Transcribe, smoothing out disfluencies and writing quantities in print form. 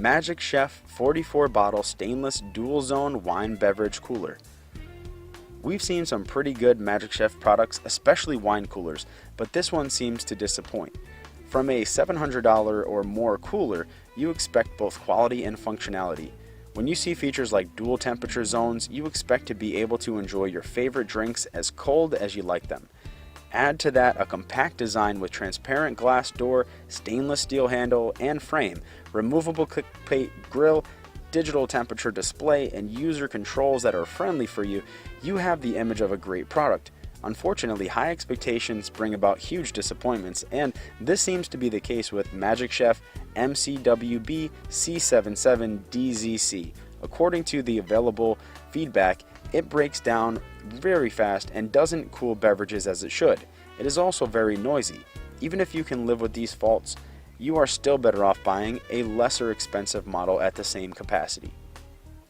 Magic Chef 44 bottle stainless dual zone wine beverage cooler. We've seen some pretty good Magic Chef products, especially wine coolers, but this one seems to disappoint. From a $700 or more cooler, you expect both quality and functionality. When you see features like dual temperature zones, you expect to be able to enjoy your favorite drinks as cold as you like them. Add to that a compact design with transparent glass door, stainless steel handle and frame, removable clickbait grill, digital temperature display, and user controls that are friendly for you, you have the image of a great product. Unfortunately, high expectations bring about huge disappointments, and this seems to be the case with Magic Chef MCWBC77DZC. According to the available feedback, it breaks down very fast and doesn't cool beverages as it should. It is also very noisy. Even if you can live with these faults, you are still better off buying a lesser expensive model at the same capacity.